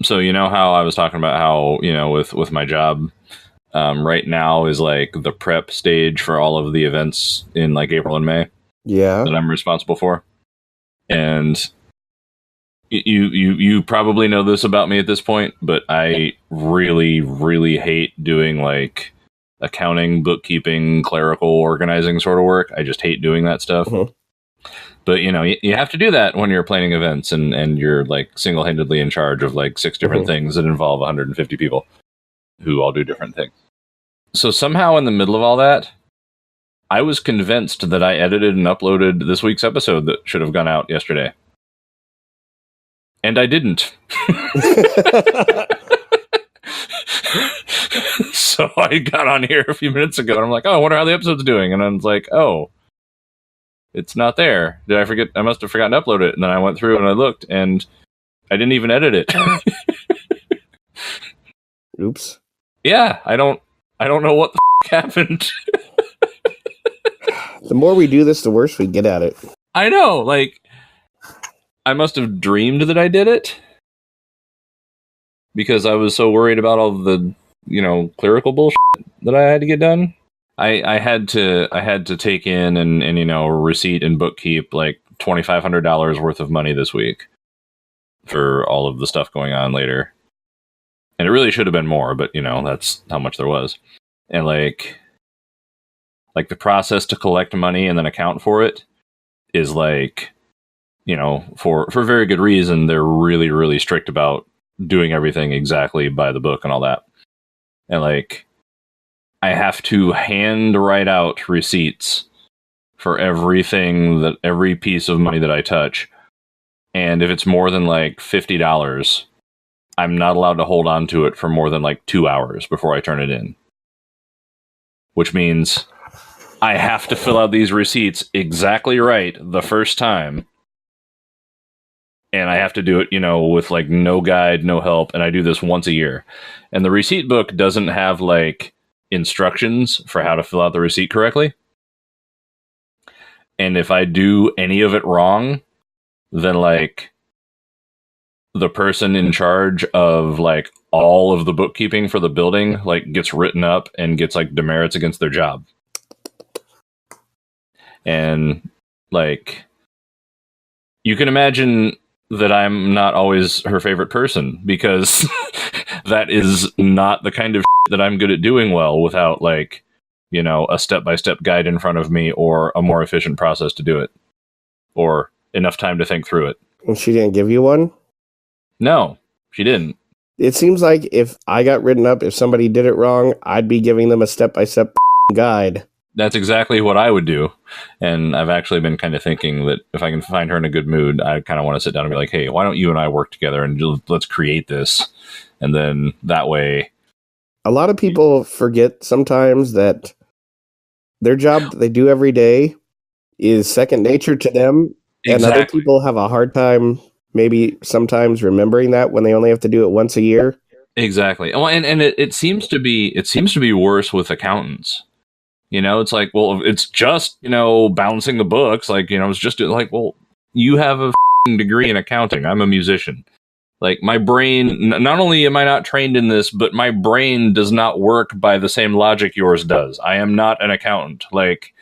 So you know how I was talking about how, with my job, right now is like the prep stage for all of the events in like April and May Yeah. that I'm responsible for. And you probably know this about me at this point, but I really, really hate doing like accounting, bookkeeping, clerical organizing sort of work. I just hate doing that stuff. Mhm. But you have to do that when you're planning events and you're like single-handedly in charge of like 6 different things that involve 150 people who all do different things. So somehow in the middle of all that, I was convinced that I edited and uploaded this week's episode that should have gone out yesterday. And I didn't. So I got on here a few minutes ago and I'm like, oh, I wonder how the episode's doing. And I was like, oh, it's not there. Did I forget? I must have forgotten to upload it. And then I went through and I looked and I didn't even edit it. Oops. Yeah, I don't know what the happened. The more we do this, the worse we get at it. I know, like, I must have dreamed that I did it because I was so worried about all the, clerical bullshit that I had to get done. I had to take in and receipt and bookkeep like $2,500 worth of money this week for all of the stuff going on later. And it really should have been more, but that's how much there was. And like the process to collect money and then account for it is like, for very good reason, they're really, really strict about doing everything exactly by the book and all that. And like, I have to hand write out receipts for every piece of money that I touch. And if it's more than like $50, I'm not allowed to hold on to it for more than like 2 hours before I turn it in. Which means I have to fill out these receipts exactly right the first time. And I have to do it, with like no guide, no help. And I do this once a year. And the receipt book doesn't have like instructions for how to fill out the receipt correctly. And if I do any of it wrong, then like the person in charge of like all of the bookkeeping for the building like gets written up and gets like demerits against their job. And like, you can imagine that I'm not always her favorite person because that is not the kind of that I'm good at doing well without like, a step-by-step guide in front of me or a more efficient process to do it or enough time to think through it. And she didn't give you one? No, she didn't. It seems like if I got written up, if somebody did it wrong, I'd be giving them a step-by-step guide. That's exactly what I would do. And I've actually been kind of thinking that if I can find her in a good mood, I kind of want to sit down and be like, hey, why don't you and I work together and let's create this? And then that way... A lot of people forget sometimes that their job that they do every day is second nature to them. Exactly. And other people have a hard time maybe sometimes remembering that when they only have to do it once a year. Exactly. Well, and it seems to be worse with accountants. It's like, well, it's just, balancing the books. Like, it's just like, well, you have a degree in accounting. I'm a musician. Like, my brain, not only am I not trained in this, but my brain does not work by the same logic yours does. I am not an accountant. Like,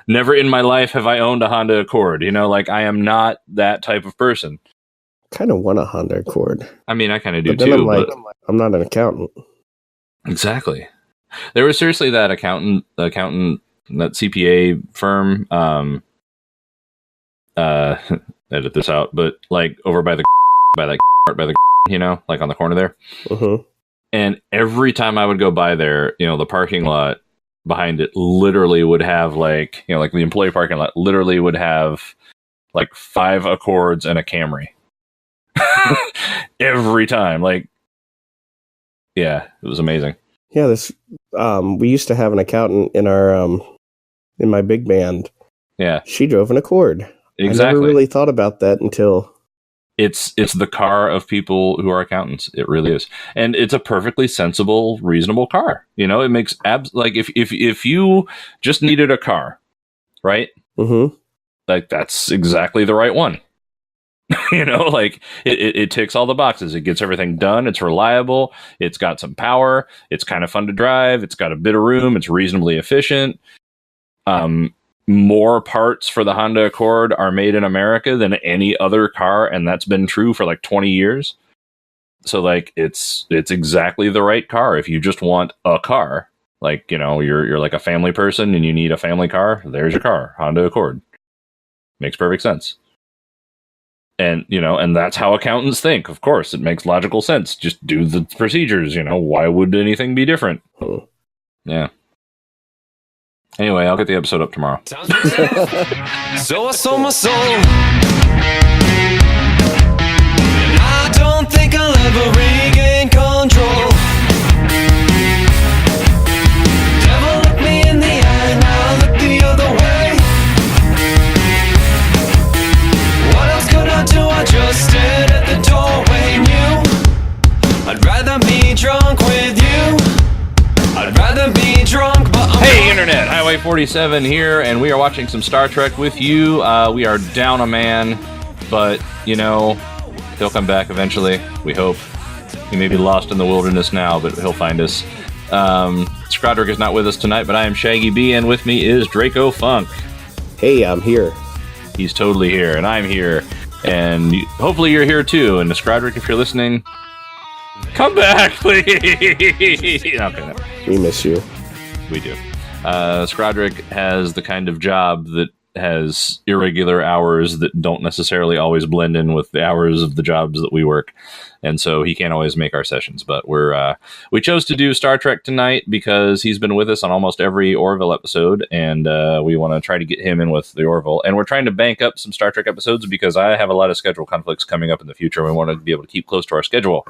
never in my life have I owned a Honda Accord. Like, I am not that type of person. Kind of want a Honda Accord. I mean, I kind of do but then too. I'm not an accountant. Exactly. There was seriously that accountant, that CPA firm, edit this out, but like over by the like on the corner there. Mm-hmm. And every time I would go by there, the parking lot behind it literally would have like, like the employee parking lot literally would have like 5 Accords and a Camry. Every time. Like, yeah, it was amazing. Yeah, we used to have an accountant in our in my big band. Yeah. She drove an Accord. Exactly. I never really thought about that until it's the car of people who are accountants. It really is. And it's a perfectly sensible, reasonable car. It makes like if you just needed a car, right? Mm-hmm. Like that's exactly the right one. Like it ticks all the boxes. It gets everything done. It's reliable. It's got some power. It's kind of fun to drive. It's got a bit of room. It's reasonably efficient. More parts for the Honda Accord are made in America than any other car, and that's been true for like 20 years. So like it's exactly the right car if you just want a car. Like, you're like a family person and you need a family car. There's your car, Honda Accord. Makes perfect sense. And, and that's how accountants think. Of course, it makes logical sense. Just do the procedures, why would anything be different? Yeah. Anyway, I'll get the episode up tomorrow. So I sold my soul, and I don't think I'll ever regain control. Devil look me in the eye, now I look the other way. What else could I do? I just stood at the doorway, knew I'd rather be drunk with you. I'd rather be drunk, but Hey, Internet! Highway 47 here, and we are watching some Star Trek with you. We are down a man, but, he'll come back eventually, we hope. He may be lost in the wilderness now, but he'll find us. Scrodrick is not with us tonight, but I am Shaggy B, and with me is Draco Funk. Hey, I'm here. He's totally here, and I'm here, and hopefully you're here too. And Scrodrick, if you're listening, come back, please! Okay, no. We miss you. We do. Scrodrick has the kind of job that has irregular hours that don't necessarily always blend in with the hours of the jobs that we work, and so he can't always make our sessions. But we chose to do Star Trek tonight because he's been with us on almost every Orville episode, and we want to try to get him in with the Orville. And we're trying to bank up some Star Trek episodes because I have a lot of schedule conflicts coming up in the future. We want to be able to keep close to our schedule.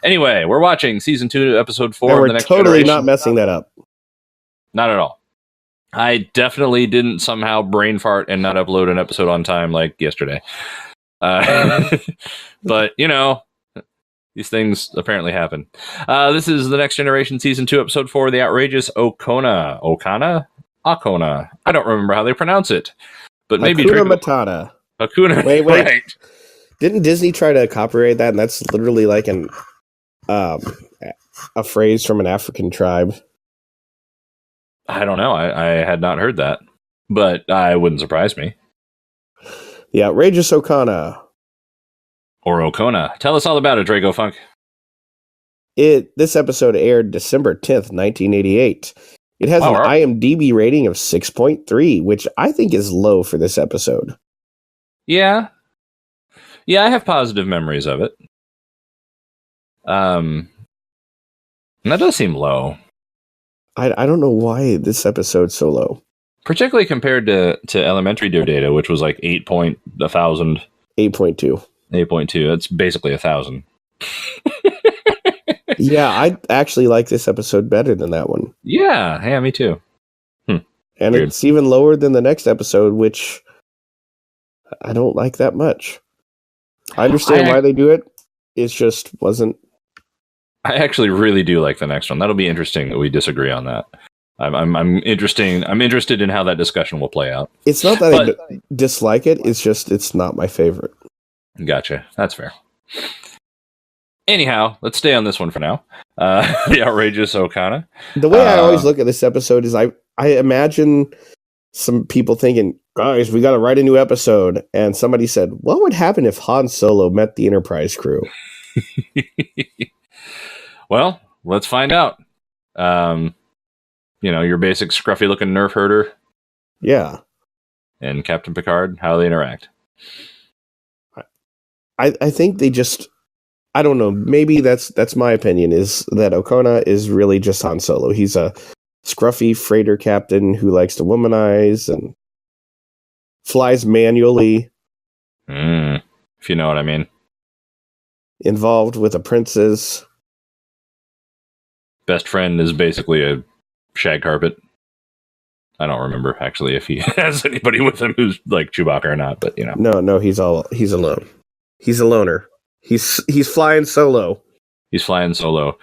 Anyway, we're watching season 2, episode 4. And we're the Next totally Generation. not messing that up. Not at all. I definitely didn't somehow brain fart and not upload an episode on time like yesterday. But, these things apparently happen. This is the Next Generation Season 2, Episode 4, The Outrageous Okona. Okona? Okona. I don't remember how they pronounce it. But maybe Hakuna Matata. Hakuna. Wait. Right. Didn't Disney try to copyright that? And that's literally like a phrase from an African tribe. I don't know. I had not heard that. But it wouldn't surprise me. The Outrageous Okona. Or Okona. Tell us all about it, Draco Funk. This episode aired December 10th, 1988. It has an IMDb rating of 6.3, which I think is low for this episode. Yeah. Yeah, I have positive memories of it. And that does seem low. I don't know why this episode's so low. Particularly compared to Elementary Dear Data, which was like 8.1,000. 8.2. 8.2. That's basically 1,000. Yeah, I actually like this episode better than that one. Yeah, me too. And Weird. It's even lower than the next episode, which I don't like that much. I understand why they do it. It just wasn't. I actually really do like the next one. That'll be interesting that we disagree on that. I'm interested in how that discussion will play out. It's not that I dislike it. It's just it's not my favorite. Gotcha. That's fair. Anyhow, let's stay on this one for now. The Outrageous Okona. The way I always look at this episode is I imagine some people thinking, guys, we got to write a new episode. And somebody said, what would happen if Han Solo met the Enterprise crew? Well, let's find out. Your basic scruffy looking nerf herder. Yeah. And Captain Picard, how they interact. I think they just, I don't know, maybe that's my opinion, is that Okona is really just Han Solo. He's a scruffy freighter captain who likes to womanize and flies manually. If you know what I mean. Involved with a princess. Best friend is basically a shag carpet. I don't remember actually if he has anybody with him who's like Chewbacca or not, but No, he's alone. He's a loner. He's flying solo. He's flying solo.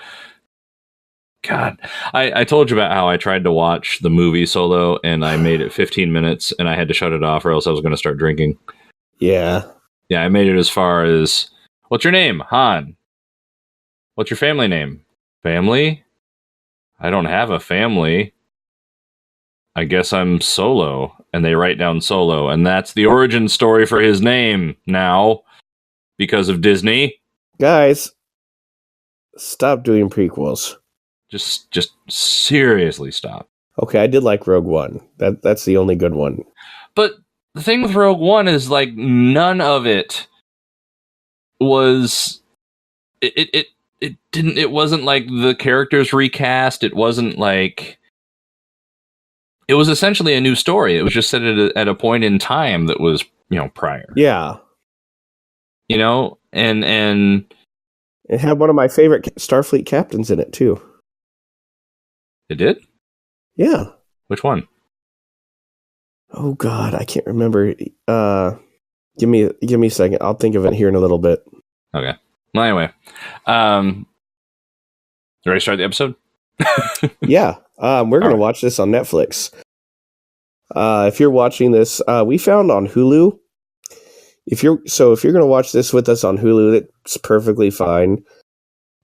God, I told you about how I tried to watch the movie Solo and I made it 15 minutes and I had to shut it off or else I was going to start drinking. Yeah. Yeah, I made it as far as, what's your name? Han. What's your family name? Family? I don't have a family. I guess I'm Solo. And they write down Solo. And that's the origin story for his name now because of Disney. Guys, stop doing prequels. Just seriously stop. Okay, I did like Rogue One. That's the only good one. But the thing with Rogue One is, like, none of it was... It didn't... It wasn't, like, the characters recast. It wasn't, like... It was essentially a new story. It was just set at a point in time that was, prior. Yeah. And it had one of my favorite Starfleet captains in it too. It did? Yeah. Which one? Oh God, I can't remember. Give me a second. I'll think of it here in a little bit. Okay. Well, anyway, ready to start the episode? Yeah. We're gonna watch this on Netflix. If you're watching this, we found on Hulu. If you're gonna watch this with us on Hulu, it's perfectly fine.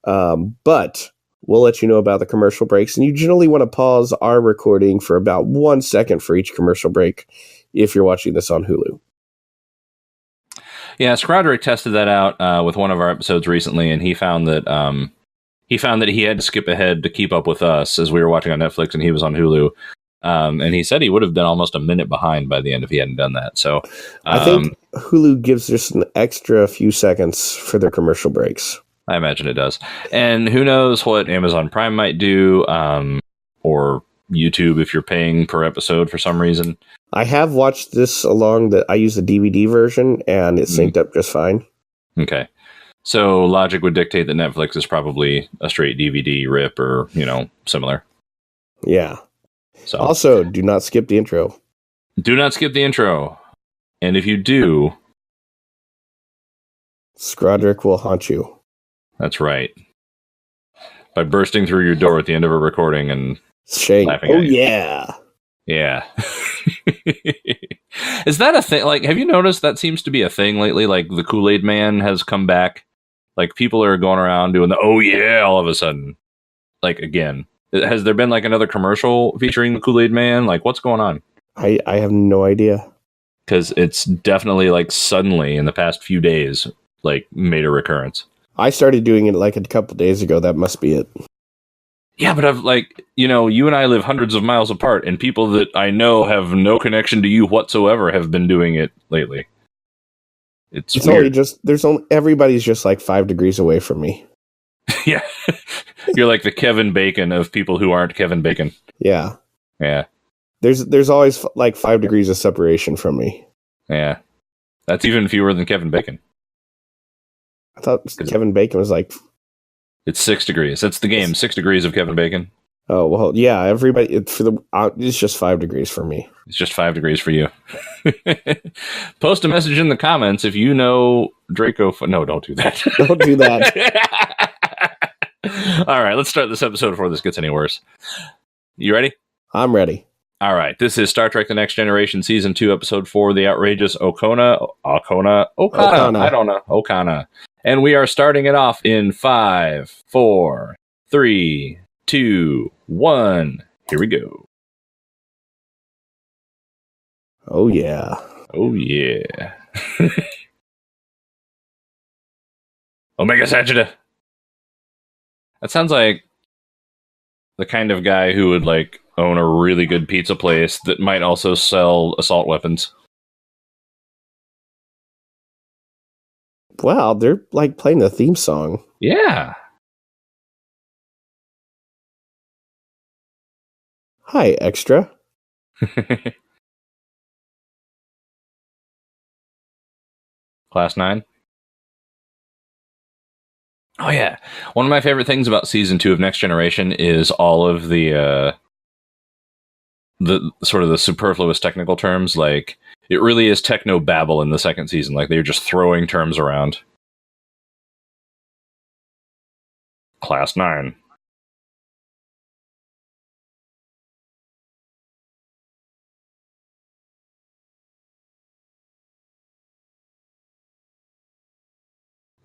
But we'll let you know about the commercial breaks, and you generally want to pause our recording for about 1 second for each commercial break if you're watching this on Hulu. Yeah, Scroderick tested that out with one of our episodes recently, and he found that he had to skip ahead to keep up with us as we were watching on Netflix, and he was on Hulu. And he said he would have been almost a minute behind by the end if he hadn't done that. So I think Hulu gives just an extra few seconds for their commercial breaks. I imagine it does. And who knows what Amazon Prime might do, or YouTube if you're paying per episode for some reason. I have watched this I use the DVD version, and it synced up just fine. Okay. So logic would dictate that Netflix is probably a straight DVD rip or, similar. Yeah. So also, do not skip the intro. Do not skip the intro. And if you do... Scroderick will haunt you. That's right. By bursting through your door at the end of a recording and laughing at you. Yeah. Yeah. Is that a thing? Like, have you noticed that seems to be a thing lately? Like, the Kool-Aid Man has come back. Like, people are going around doing the, oh yeah, all of a sudden. Like, again. Has there been, like, another commercial featuring the Kool-Aid Man? Like, what's going on? I have no idea. Because it's definitely, like, suddenly, in the past few days, like, made a recurrence. I started doing it, like, a couple days ago. That must be it. Yeah, but I've, like, you and I live hundreds of miles apart, and people that I know have no connection to you whatsoever have been doing it lately. It's weird. Everybody's just, like, 5 degrees away from me. Yeah. You're like the Kevin Bacon of people who aren't Kevin Bacon. Yeah. Yeah. There's always like 5 degrees of separation from me. Yeah. That's even fewer than Kevin Bacon. I thought Kevin Bacon was like... It's 6 degrees. That's the game. 6 degrees of Kevin Bacon. Oh, well, yeah. Everybody... it's just 5 degrees for me. It's just 5 degrees for you. Post a message in the comments if you know Draco... No, don't do that. Don't do that. All right, let's start this episode before this gets any worse. You ready? I'm ready. All right, this is Star Trek The Next Generation, Season 2, Episode 4, The Outrageous Okona. I don't know. Okona. And we are starting it off in 5, 4, 3, 2, 1. Here we go. Oh, yeah. Oh, yeah. Omega Sagitta. That sounds like the kind of guy who would, like, own a really good pizza place that might also sell assault weapons. Wow, they're, like, playing the theme song. Yeah. Hi, Extra. Class 9? Oh, yeah. One of my favorite things about Season 2 of Next Generation is all of the sort of the superfluous technical terms. Like, it really is techno-babble in the second season. Like, they're just throwing terms around. Class 9.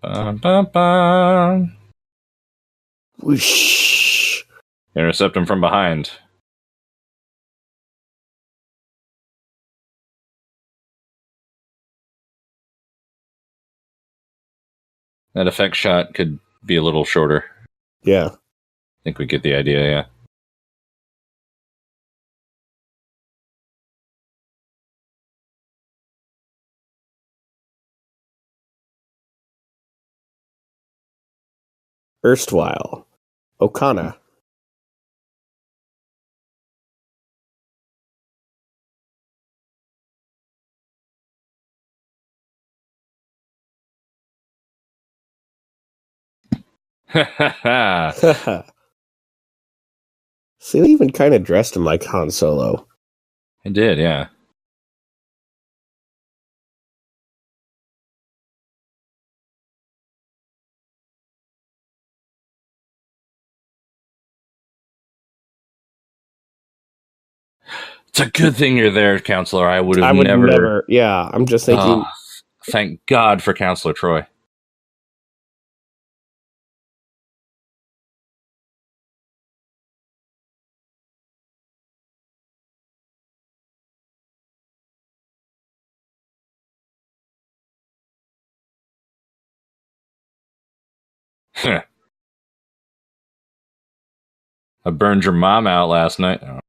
Bum, bum, bum. Whoosh. Intercept him from behind. That effect shot could be a little shorter. Yeah. I think we get the idea, yeah. Erstwhile. Okona. See, they even kind of dressed him like Han Solo. It did, yeah. It's a good thing you're there, Counselor. I would never. Yeah, I'm just thinking. Oh, thank God for Counselor Troy. I burned your mom out last night. Oh.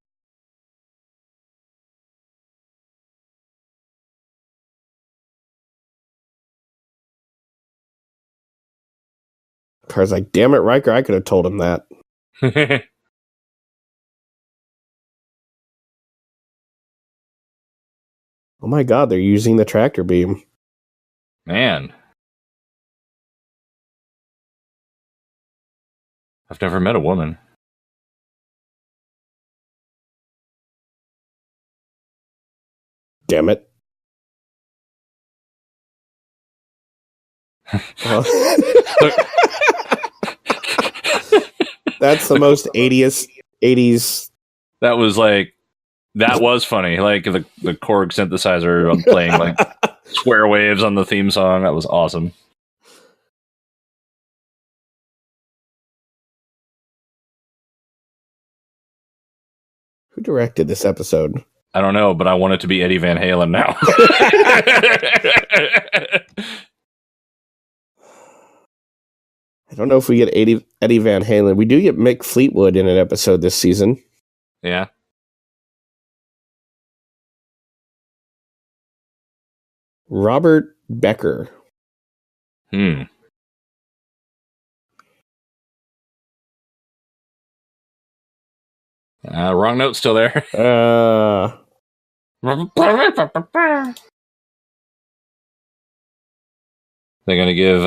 Car's like, damn it, Riker, I could have told him that. Oh my god, they're using the tractor beam. Man. I've never met a woman. Damn it. That's the most 80s. That was funny. Like the Korg synthesizer playing like square waves on the theme song. That was awesome. Who directed this episode? I don't know, but I want it to be Eddie Van Halen now. I don't know if we get Eddie Van Halen. We do get Mick Fleetwood in an episode this season. Yeah. Robert Becker. Wrong note still there. They're going to give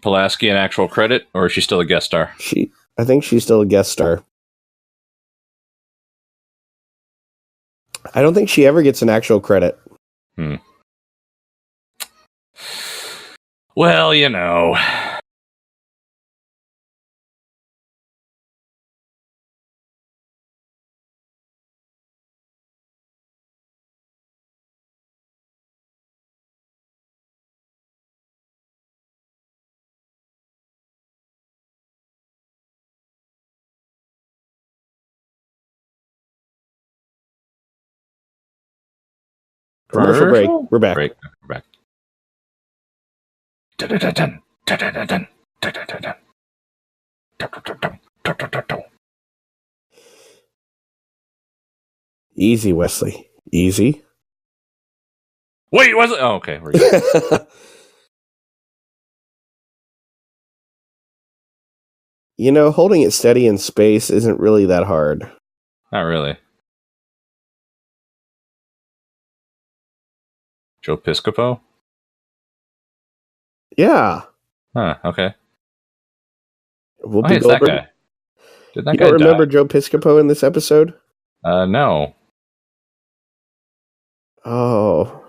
Pulaski an actual credit, or is she still a guest star? I think she's still a guest star. I don't think she ever gets an actual credit. Well, you know. Commercial break. We're back. We're back. Easy, Wesley. Easy. Wait, was it? Oh, okay. We're good. You know, holding it steady in space isn't really that hard. Not really. Joe Piscopo? Yeah. Huh, okay. Whoopi It's that Goldberg. guy. Did that You guy don't remember die? Joe Piscopo in this episode? No. Oh.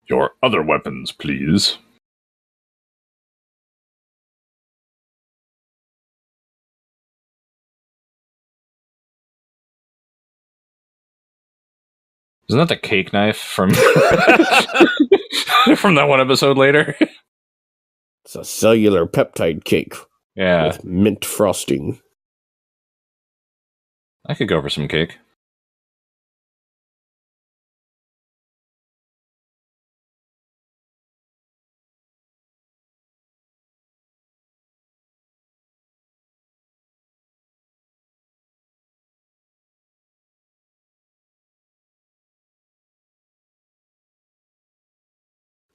Your other weapons, please. Isn't that the cake knife from from that one episode later? It's a cellular peptide cake Yeah, with mint frosting. I could go for some cake.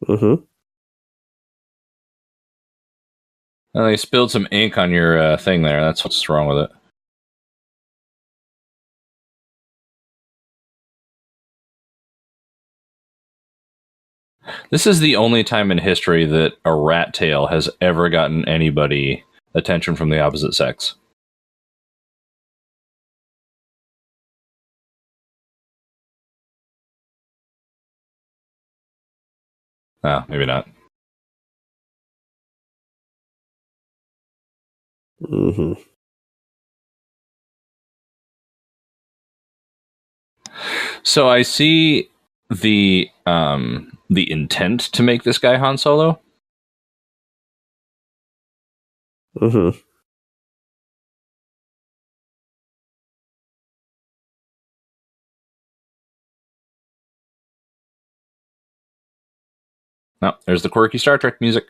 Mm-hmm. Oh, they spilled some ink on your thing there. That's what's wrong with it. This is the only time in history that a rat tail has ever gotten anybody attention from the opposite sex. Oh, maybe not. Mm-hmm. So I see the intent to make this guy Han Solo. Mm-hmm. No, there's the quirky Star Trek music.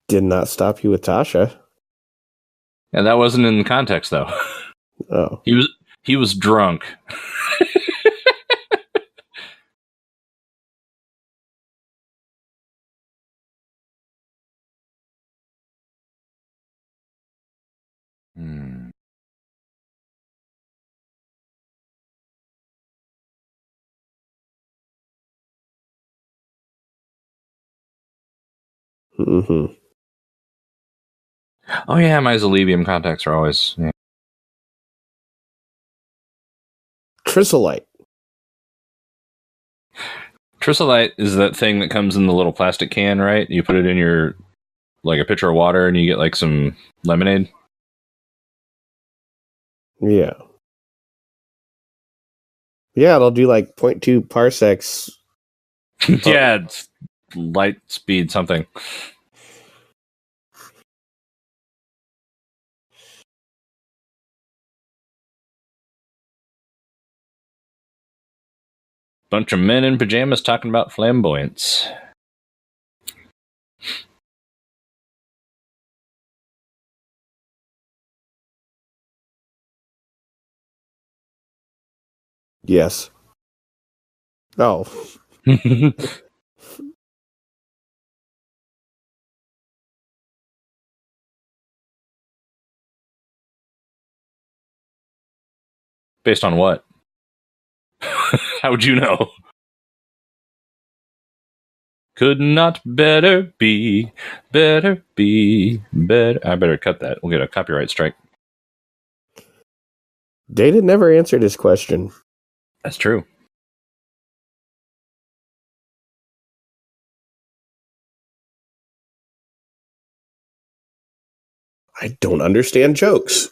Did not stop you with Tasha. Yeah, that wasn't in context though. Oh. He was drunk. Hmm. Mm-hmm. Oh yeah, my Zalebium contacts are always. Yeah. Trisolite. Trisolite is that thing that comes in the little plastic can, right? You put it in your like a pitcher of water, and you get like some lemonade. Yeah. Yeah, it'll do like 0.2 parsecs. Yeah, it's light speed something. Bunch of men in pajamas talking about flamboyance. Yes. Oh. Based on what? How would you know? Could not better be, better be, better. I better cut that. We'll get a copyright strike. Data never answered his question. That's true. I don't understand jokes.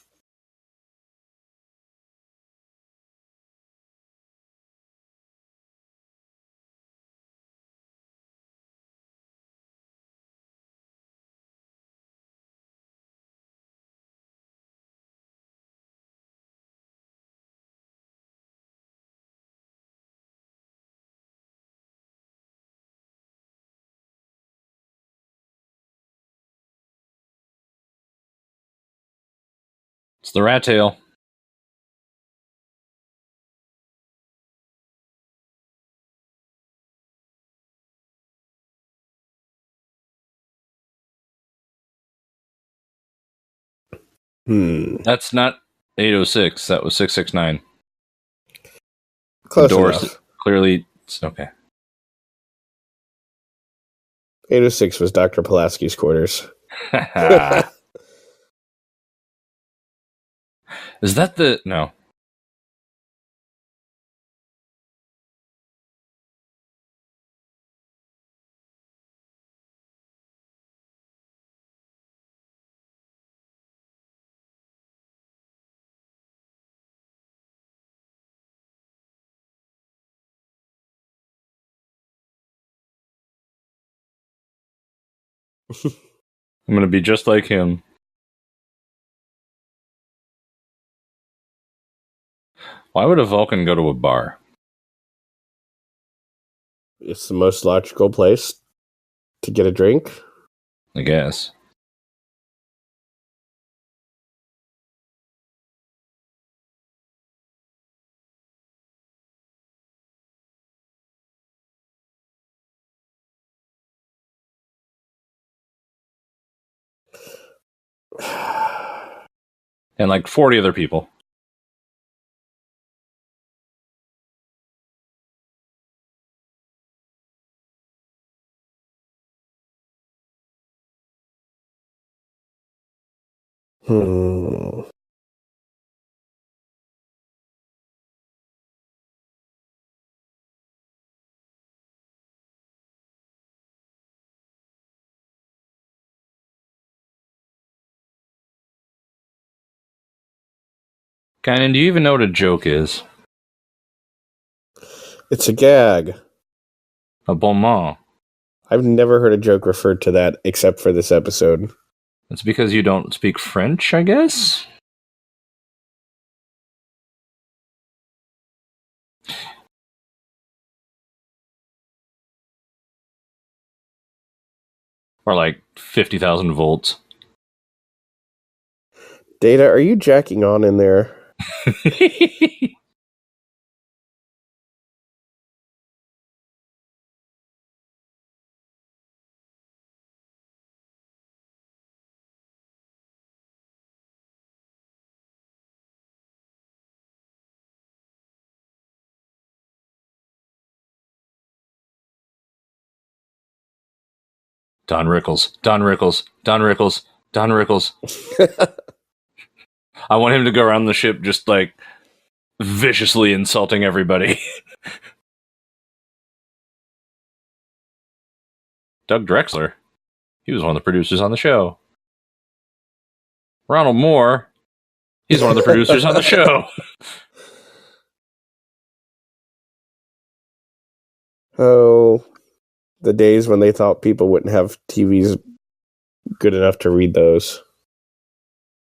It's the rat tail. That's not 806. That was 669. Close the door enough. Clearly, okay. 806 was Dr. Pulaski's quarters. Is that the no? I'm going to be just like him. Why would a Vulcan go to a bar? It's the most logical place to get a drink. I guess. And like 40 other people. Hmm. Kynan, do you even know what a joke is? It's a gag. A bon mot. I've never heard a joke referred to that except for this episode. It's because you don't speak French, I guess? Or like 50,000 volts. Data, are you jacking on in there? Don Rickles. Don Rickles. Don Rickles. Don Rickles. I want him to go around the ship just like viciously insulting everybody. Doug Drexler. He was one of the producers on the show. Ronald Moore. He's one of the producers on the show. Oh, the days when they thought people wouldn't have TVs good enough to read those.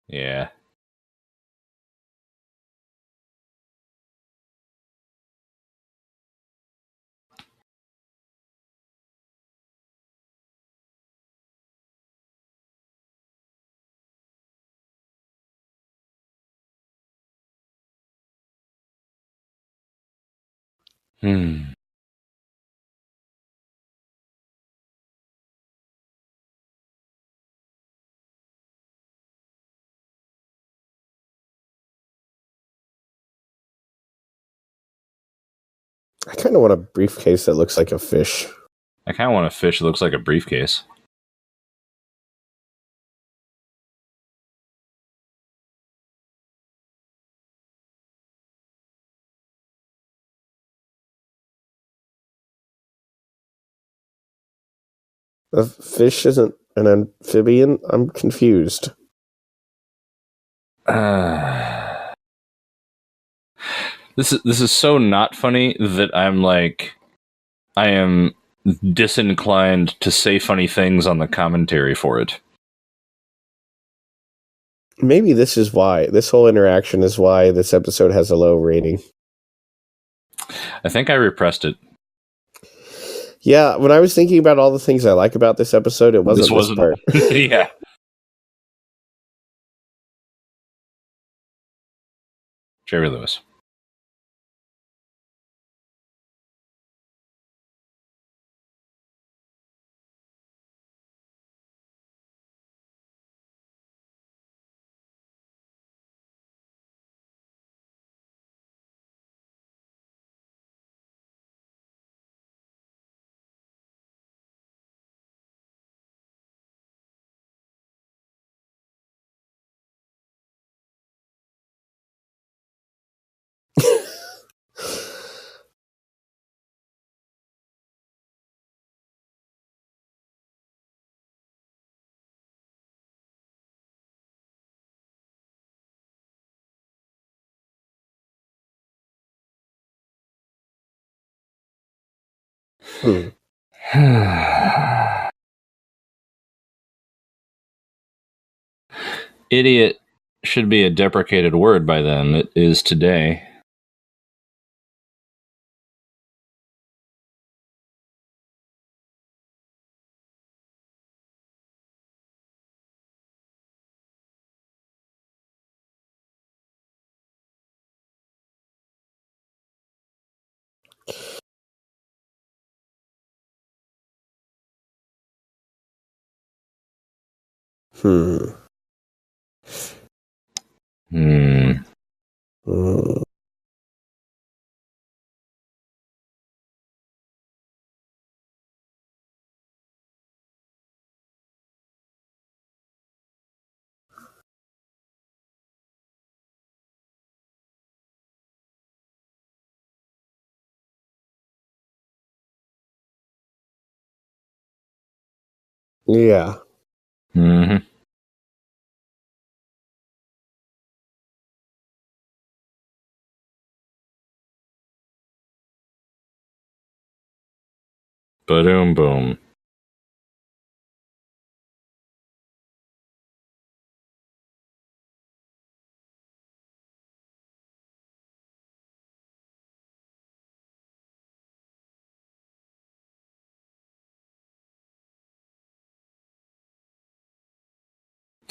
Yeah. Hmm. I kind of want a briefcase that looks like a fish. I kind of want a fish that looks like a briefcase. A fish isn't an amphibian? I'm confused. This is so not funny that I'm like, I am disinclined to say funny things on the commentary for it. Maybe this is why. This whole interaction is why this episode has a low rating. I think I repressed it. Yeah, when I was thinking about all the things I like about this episode, it wasn't this part. Yeah. Jerry Lewis. Hmm. Idiot should be a deprecated word by then. It is today. Hmm. Yeah. Mm-hmm. Boom, boom.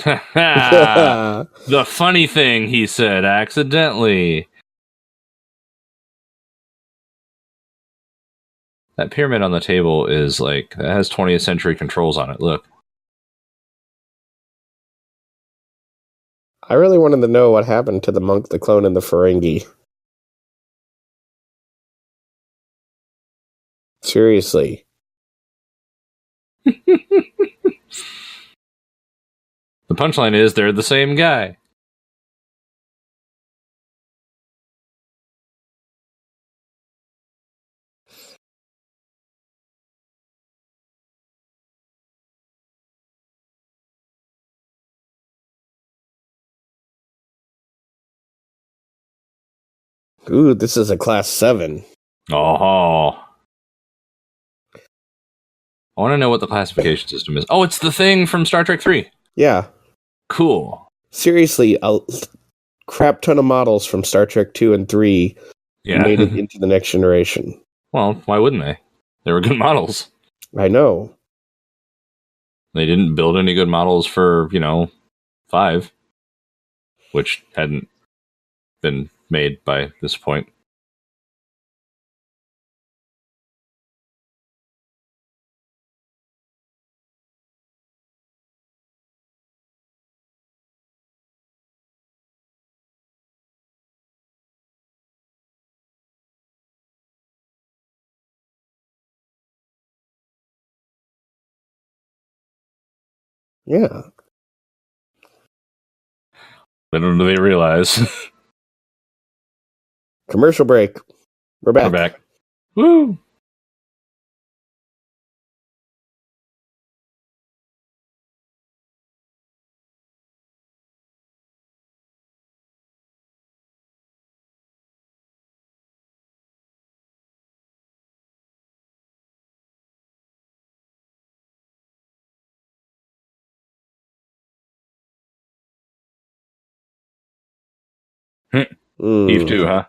The funny thing, he said accidentally. That pyramid on the table is like, that has 20th century controls on it. Look. I really wanted to know what happened to the monk, the clone, and the Ferengi. Seriously. The punchline is they're the same guy. Ooh, this is a class 7. Oh. I want to know what the classification system is. Oh, it's the thing from Star Trek 3. Yeah. Cool. Seriously, a crap ton of models from Star Trek 2 and 3 made it into the next generation. Well, why wouldn't they? They were good models. I know. They didn't build any good models for, 5, which hadn't been made by this point. Yeah. Little do they realize. Commercial break. We're back. We're back. Woo! Eve 2, huh?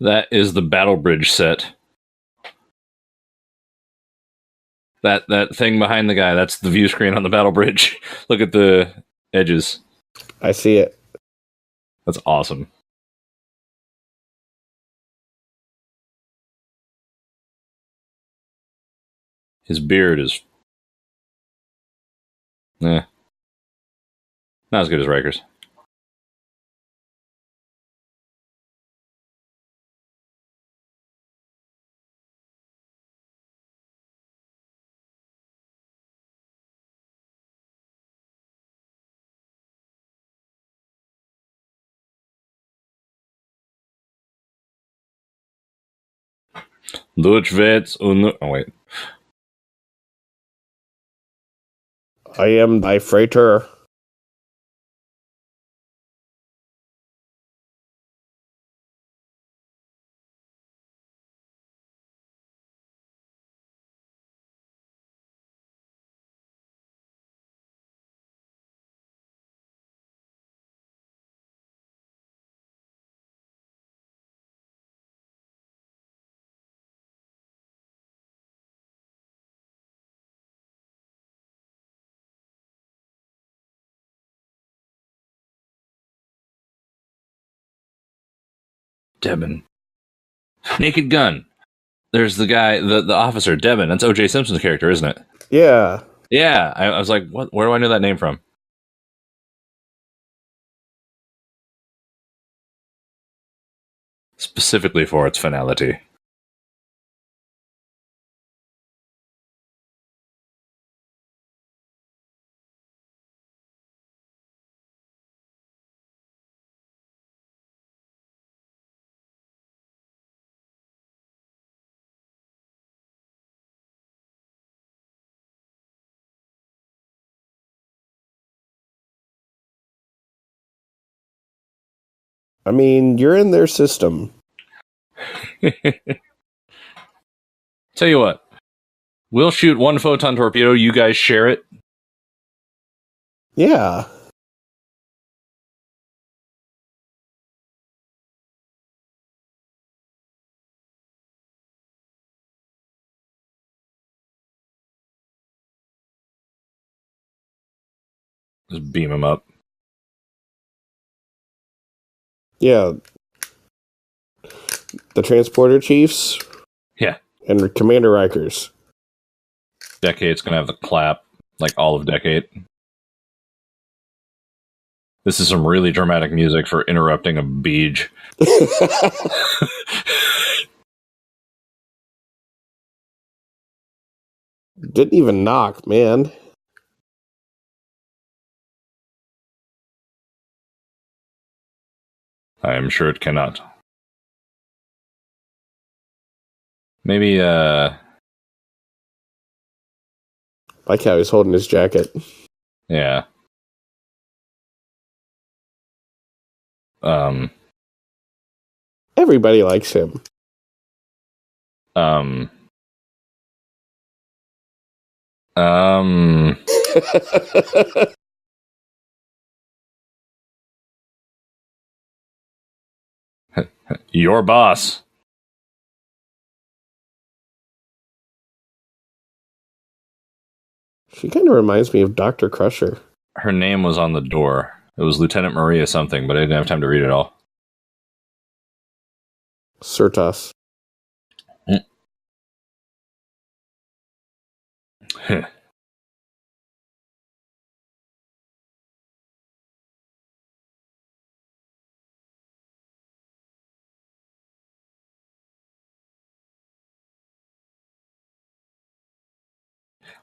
That is the Battle Bridge set. That thing behind the guy, that's the view screen on the Battle Bridge. Look at the edges. I see it. That's awesome. His beard is... not as good as Riker's. Luchvets un. Oh wait. I am thy freighter. Devin. Naked Gun. There's the guy, the officer, Devin. That's O.J. Simpson's character, isn't it? Yeah. Yeah. I was like, what? Where do I know that name from? Specifically for its finality. I mean, you're in their system. Tell you what. We'll shoot one photon torpedo. You guys share it. Yeah. Just beam him up. Yeah. The transporter chiefs. Yeah. And Commander Rikers. Decade's gonna have the clap, like all of Decade. This is some really dramatic music for interrupting a beach. Didn't even knock, man. I am sure it cannot. Maybe, Like how he's holding his jacket. yeah. Everybody likes him. Your boss. She kind of reminds me of Dr. Crusher. Her name was on the door. It was Lieutenant Maria something, but I didn't have time to read it all. Certas.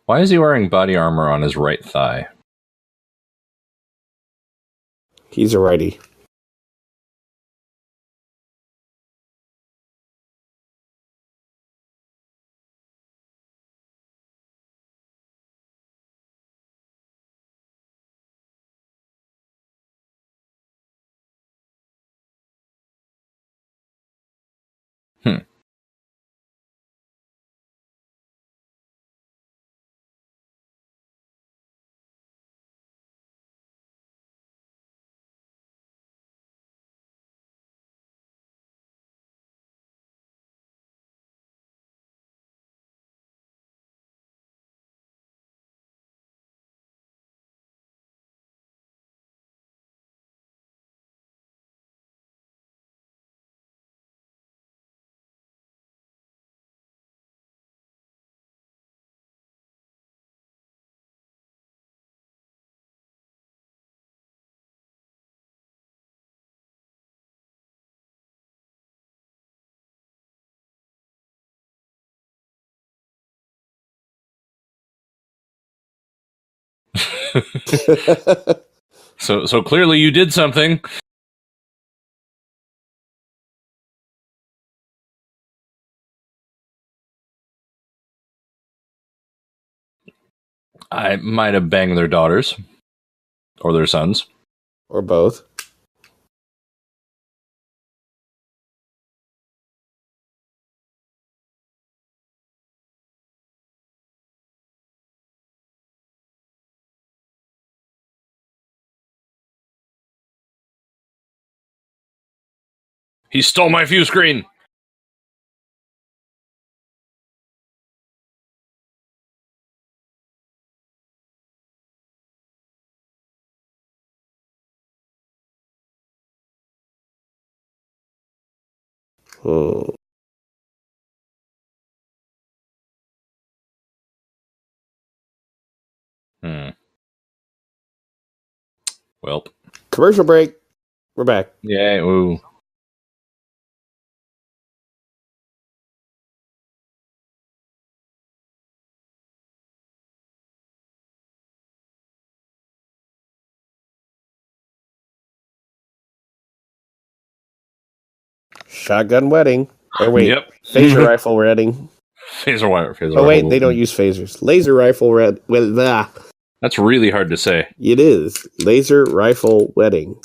Why is he wearing body armor on his right thigh? He's a righty. So clearly you did something. I might have banged their daughters or their sons. Or both. He stole my view screen. Hmm. Welp. Commercial break. We're back. Yeah. Ooh. Shotgun wedding. Or wait, Yep. phaser rifle wedding. Phaser wire. Oh wait, they don't use phasers. Laser rifle red. Well, That's really hard to say. it is laser rifle wedding.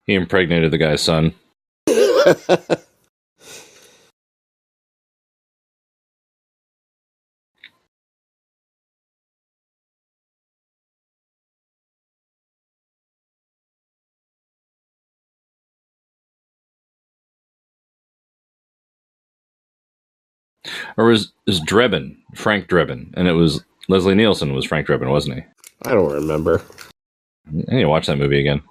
He impregnated the guy's son. Or was Drebin, Frank Drebin, and it was Leslie Nielsen was Frank Drebin, wasn't he? I don't remember. I need to watch that movie again.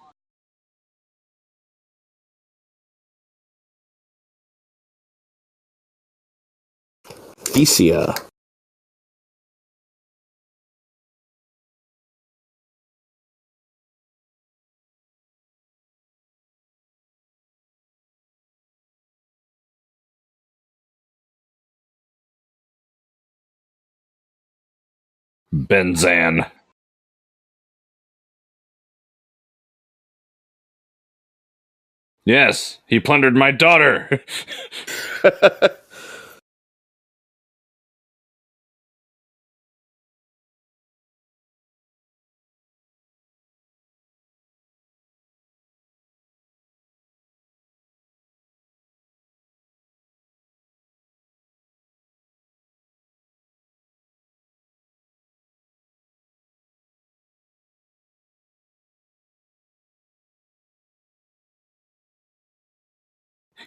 Thesia. Benzan. Yes, he plundered my daughter.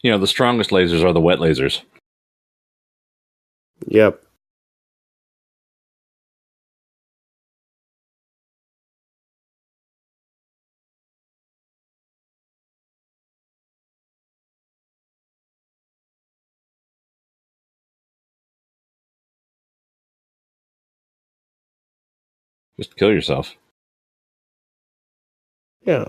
You know, the strongest lasers are the wet lasers. Yep. Just kill yourself. Yeah.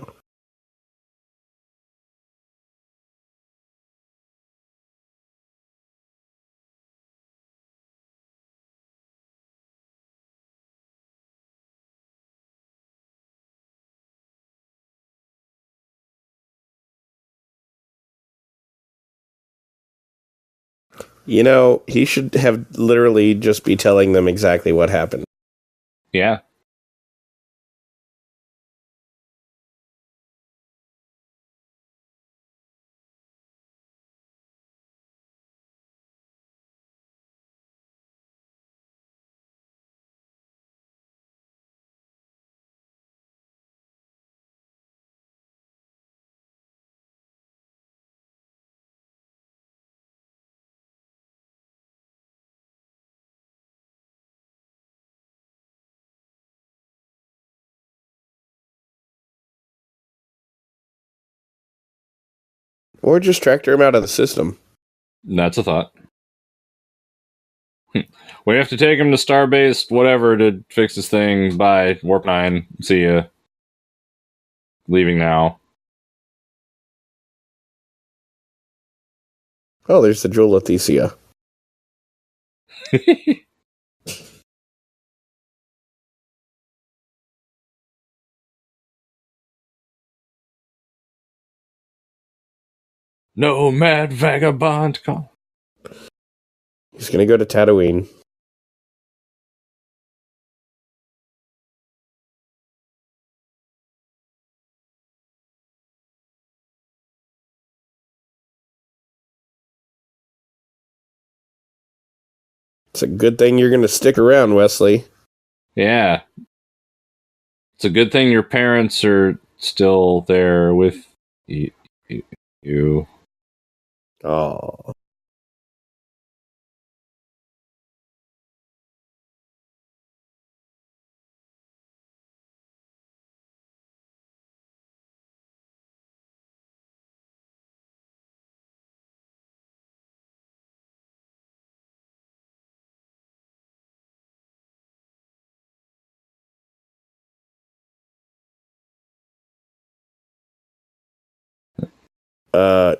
You know, he should have literally just be telling them exactly what happened. Yeah. Or just tractor him out of the system. That's a thought. We have to take him to Starbase, whatever, to fix this thing. Bye. Warp 9. See ya. Leaving now. Oh, there's the Jewel of Thesia. No mad vagabond. He's gonna go to Tatooine. It's a good thing you're gonna stick around, Wesley. Yeah. It's a good thing your parents are still there with you. Oh.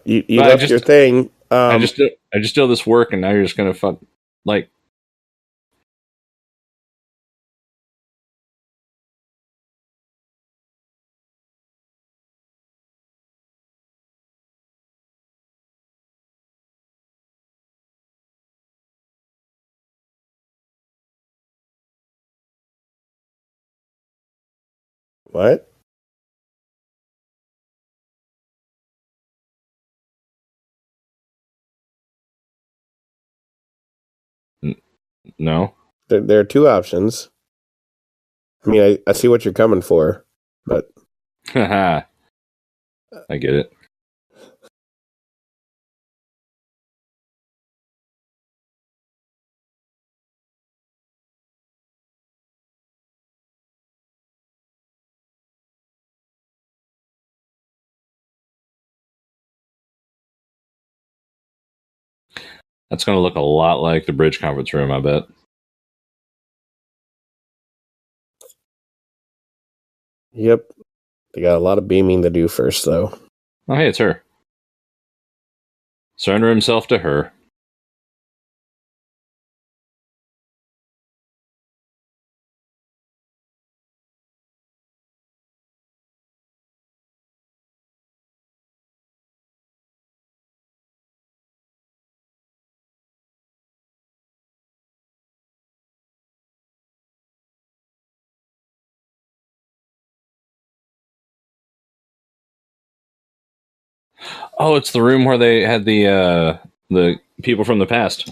You But left your thing. I just did all this work, and now you're just gonna fuck like. What? No. There are two options. I mean, I see what you're coming for, but Haha. I get it. That's going to look a lot like the bridge conference room, I bet. yep. They got a lot of beaming to do first, though. Oh, hey, it's her. Surrender himself to her. Oh, it's the room where they had the people from the past.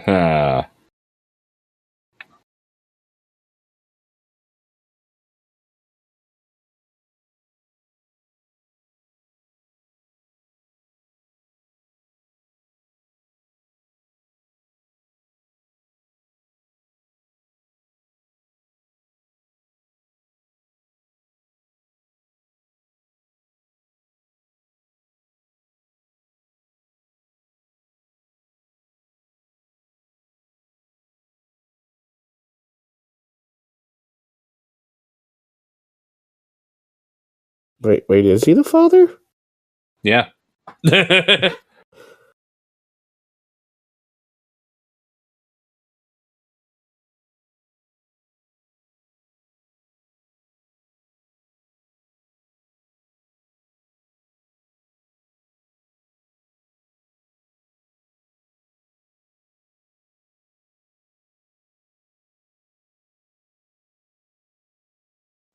It's Wait, is he the father? yeah.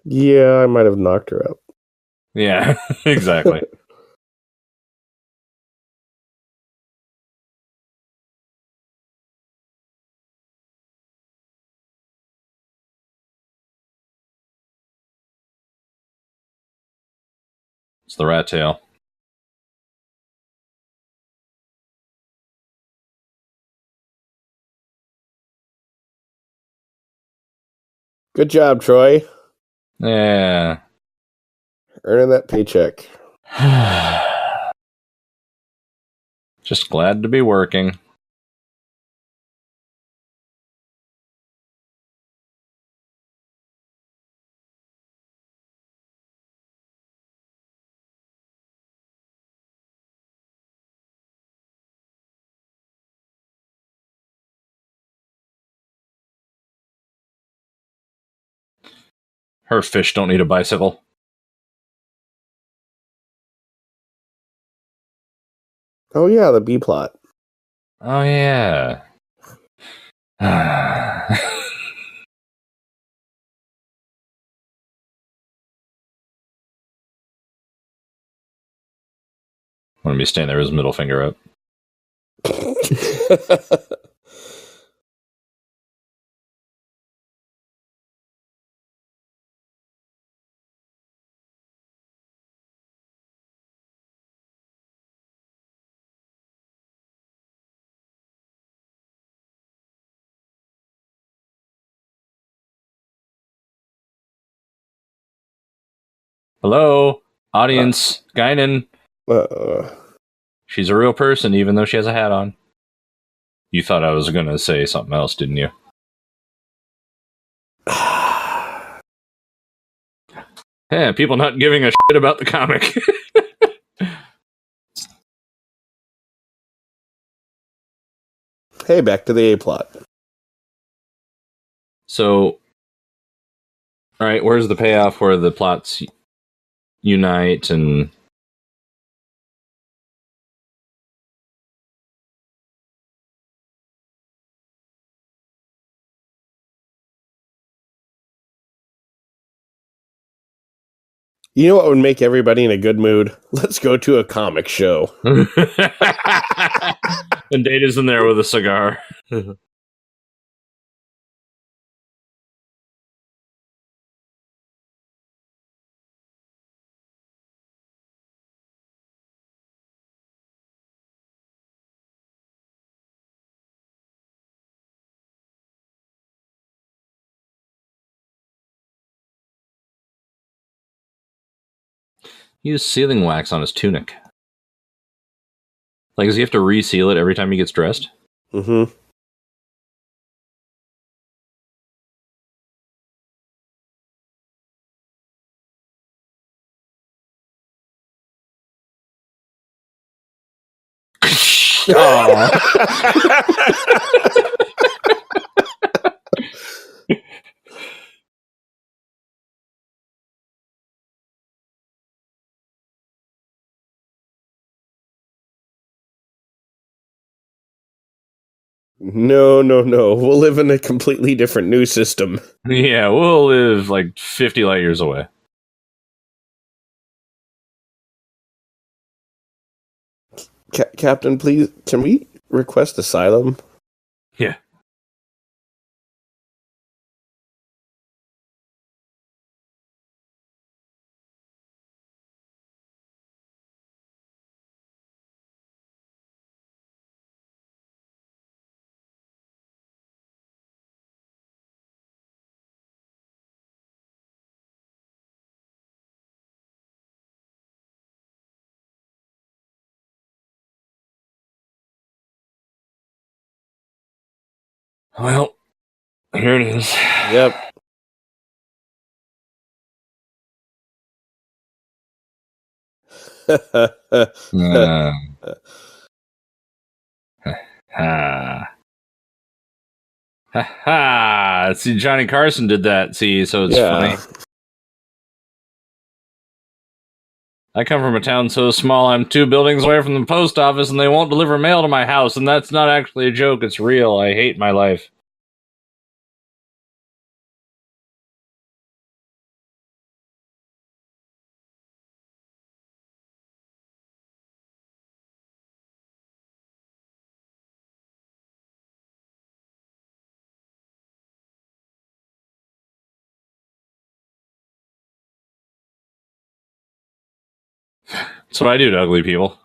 Yeah, I might have knocked her up. Yeah, exactly. It's the rat tail. Good job, Troy. Yeah. Earning that paycheck. Just glad to be working. Her fish don't need a bicycle. Oh yeah, the B plot. Oh, yeah. I'm going to be standing there with his middle finger up. Hello, audience, Guinan. She's a real person, even though she has a hat on. You thought I was going to say something else, didn't you? Yeah, people not giving a shit about the comic. Hey, back to the A plot. So, all right, where's the payoff where the plots unite and... You know what would make everybody in a good mood? Let's go to a comic show. And Data's in there with a cigar. He used sealing wax on his tunic. Like, does he have to reseal it every time he gets dressed? Mm-hmm. No. We'll live in a completely different new system. Yeah, we'll live like 50 light years away. Captain, please, can we request asylum? Yeah. Well, here it is. Yep. Ha. Ha ha. See, Johnny Carson did that. See, so it's funny. I come from a town so small I'm 2 buildings away from the post office and they won't deliver mail to my house, and that's not actually a joke, it's real. I hate my life. That's what I do to ugly people.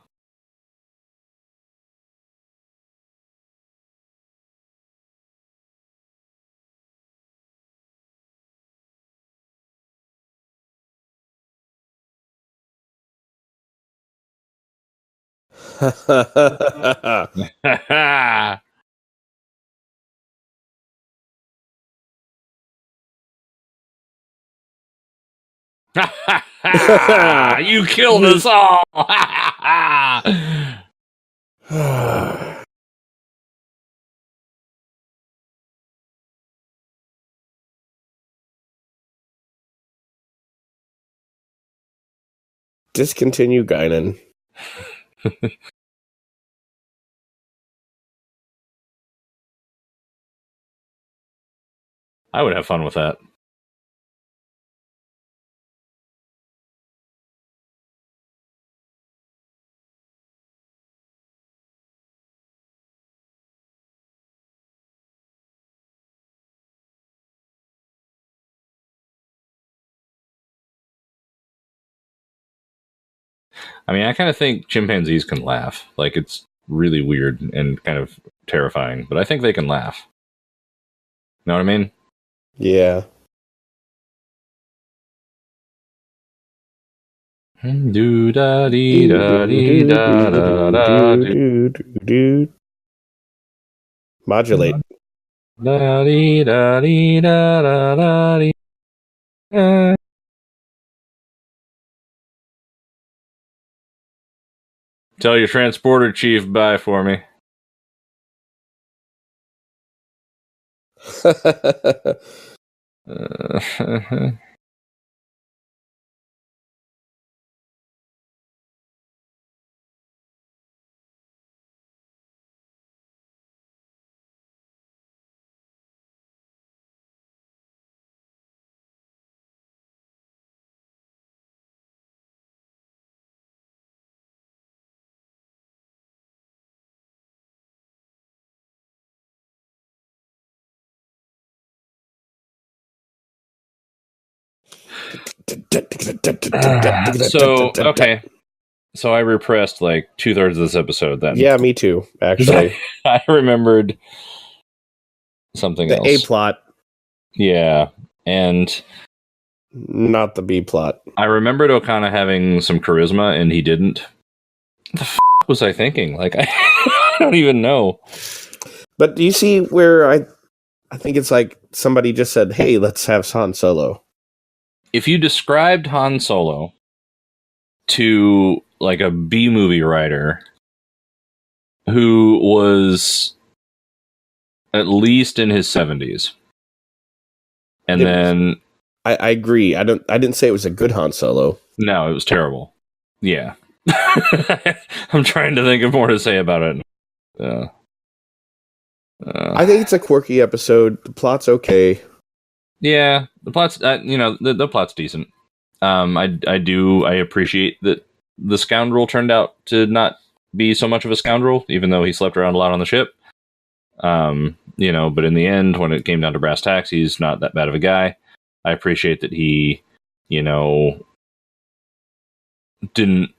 You killed us all. Discontinue Guinan. I would have fun with that. I mean, I kind of think chimpanzees can laugh. Like, it's really weird and kind of terrifying, but I think they can laugh. Know what I mean? Yeah. Do da dee da dee da da da do. Modulate. Da dee da dee da da da dee. Tell your transporter chief bye for me. So, okay. So I repressed like 2/3 of this episode then. Yeah, me too, actually. I remembered something The else. A plot, Yeah. And not the B plot. I remembered Okona having some charisma and he didn't. What the f was I thinking? Like, I don't even know. But do you see where I think it's like somebody just said, hey, let's have Han Solo. If you described Han Solo to like a B movie writer who was at least in his 70s, and then I agree. I didn't say it was a good Han Solo. no, it was terrible. Yeah. I'm trying to think of more to say about it. I think it's a quirky episode. The plot's okay. Yeah, the plot's the plot's decent. I appreciate that the scoundrel turned out to not be so much of a scoundrel, even though he slept around a lot on the ship. But in the end, when it came down to brass tacks, he's not that bad of a guy. I appreciate that he, didn't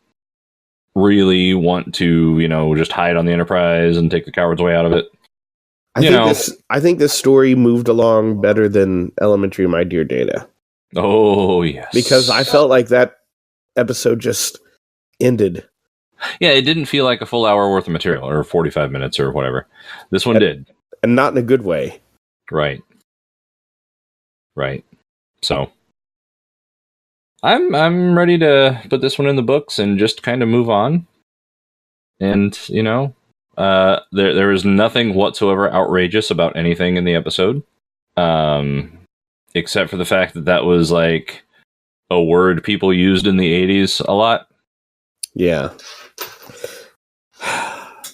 really want to, just hide on the Enterprise and take the coward's way out of it. I think this story moved along better than Elementary My Dear Data. Oh, yes. Because I felt like that episode just ended. Yeah, it didn't feel like a full hour worth of material, or 45 minutes, or whatever. This one did. And not in a good way. Right. So, I'm ready to put this one in the books and just kind of move on. And, there is nothing whatsoever outrageous about anything in the episode. Except for the fact that was like a word people used in the 80s a lot. Yeah.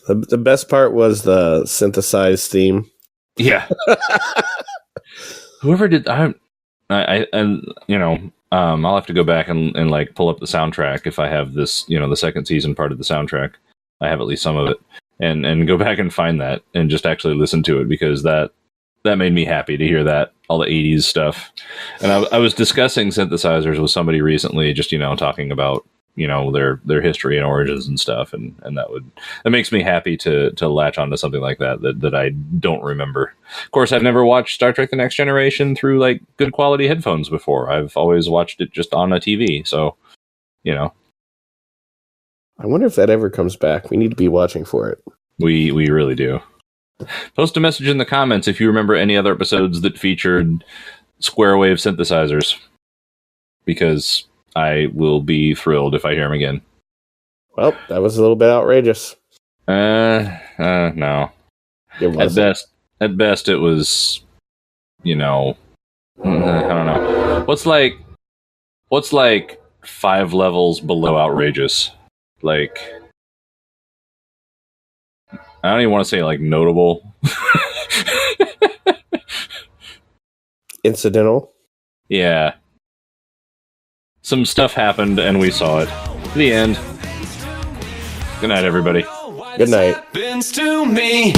The best part was the synthesized theme. Yeah. Whoever did I'll have to go back and like pull up the soundtrack if I have this, the second season part of the soundtrack. I have at least some of it, and go back and find that and just actually listen to it, because that made me happy to hear that, all the 80s stuff. And I was discussing synthesizers with somebody recently, just, talking about, their history and origins and stuff. And that makes me happy to latch onto something like that I don't remember. Of course, I've never watched Star Trek The Next Generation through like good quality headphones before. I've always watched it just on a TV. So, I wonder if that ever comes back. We need to be watching for it. We really do. Post a message in the comments if you remember any other episodes that featured square wave synthesizers, because I will be thrilled if I hear them again. Well, that was a little bit outrageous. No. At best, it was, I don't know. What's like 5 levels below outrageous? Like, I don't even want to say like notable. Incidental. Yeah. Some stuff happened and we saw it. The end. Good night, everybody. Good night. Happens to me.